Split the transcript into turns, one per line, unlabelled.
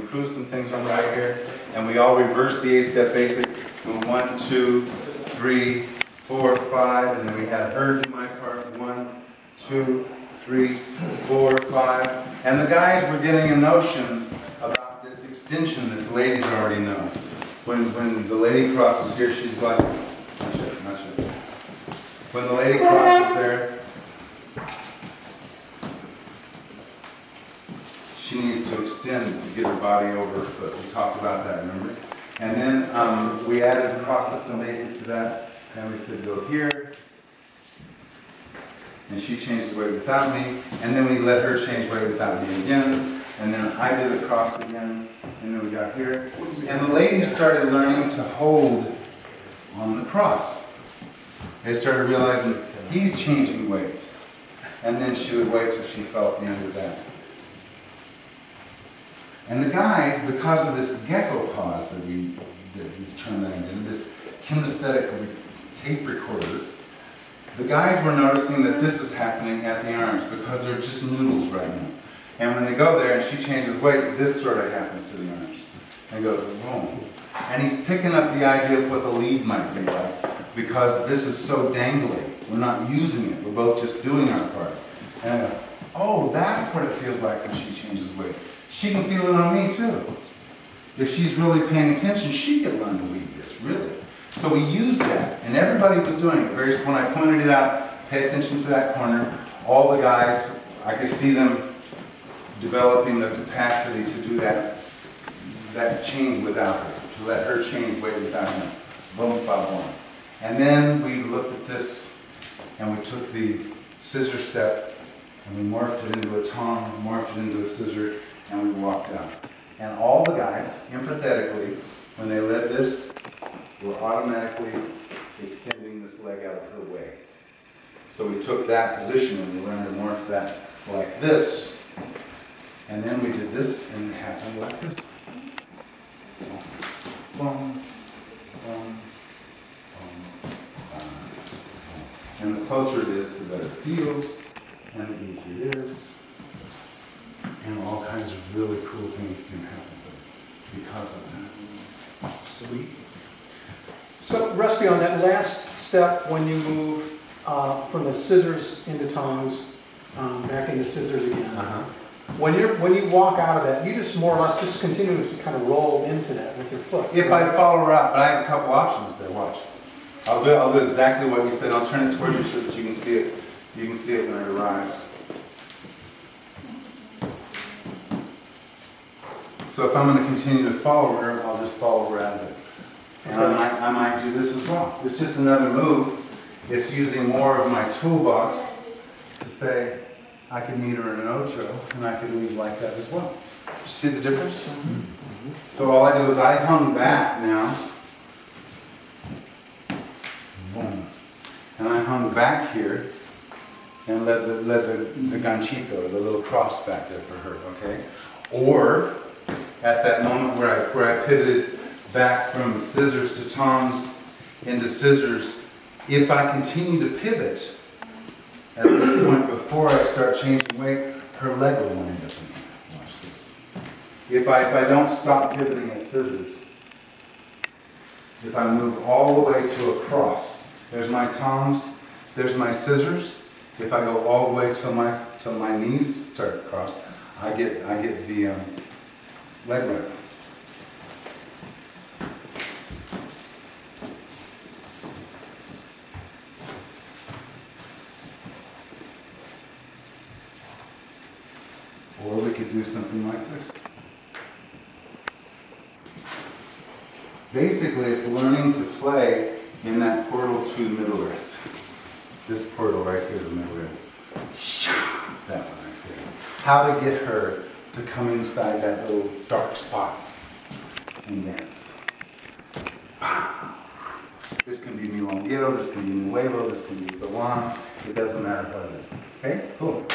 improve some things on right here. And we all reverse the 8-step basic. 1, 2, 3, 4, 5, and then we had her do my part. 1, 2, 3, 4, 5. And the guys were getting a notion about this extension that the ladies already know. When the lady crosses here, she's like, not sure. When the lady crosses there, she needs to extend to get her body over her foot. We talked about that, remember? And then we added the process and basic to that. And we said go here. And she changes weight without me. And then we let her change weight without me again. And then I did the cross again. And then we got here. And the ladies started learning to hold on the cross. They started realizing he's changing weight. And then she would wait till she felt the end of that. And the guys, because of this gecko pause that this term that I did, this kinesthetic tape recorder, the guys were noticing that this is happening at the arms because they're just noodles right now. And when they go there and she changes weight, this sort of happens to the arms. And goes boom. And he's picking up the idea of what the lead might be like because this is so dangly. We're not using it. We're both just doing our part. And I go, oh, that's what it feels like when she changes weight. She can feel it on me too. If she's really paying attention, she can learn to lead this, really. So we used that, and everybody was doing it. When I pointed it out, pay attention to that corner, all the guys, I could see them developing the capacity to do that change without her, to let her change weight without him. Boom, boom, boom. And then we looked at this, and we took the scissor step, and we morphed it into a tong, morphed it into a scissor, and we walked out. And all the guys, empathetically, when they led this, were automatically extending this leg out of her way. So we took that position and we learned to morph that like this. And then we did this, and it happened like this. Boom, boom, boom, boom. And the closer it is, the better it feels, and the easier it is. And all kinds of really cool things can happen because of that.
Sweet. So, Rusty, on that last step, when you move from the scissors into tongs, back into scissors again, when you walk out of that, you just more or less just continuously kind of roll into that with your foot.
If I follow her out, but I have a couple options there. Watch. I'll do exactly what you said. I'll turn it towards you so that you can see it. You can see it when it arrives. So if I'm going to continue to follow her, I'll just follow her out of it. And I might do this as well. It's just another move. It's using more of my toolbox to say, I can meet her in an ocho, and I could leave like that as well. See the difference? Mm-hmm. So all I do is I hung back now. Boom. And I hung back here and led the ganchito, the little cross back there for her, okay? Or at that moment where I pivoted back from scissors to tongs into scissors, if I continue to pivot at this point before I start changing weight, her leg will wind up in here. Watch this. If I don't stop pivoting at scissors, if I move all the way to a cross, there's my tongs, there's my scissors. If I go all the way till my knees start to cross, I get the leg wrap. Or we could do something like this. Basically, it's learning to play in that portal to Middle Earth. This portal right here to Middle Earth. That one right there. How to get her to come inside that little dark spot and dance. This can be milonguero, this can be nuevo, this can be salon. It doesn't matter what it is. Okay? Cool.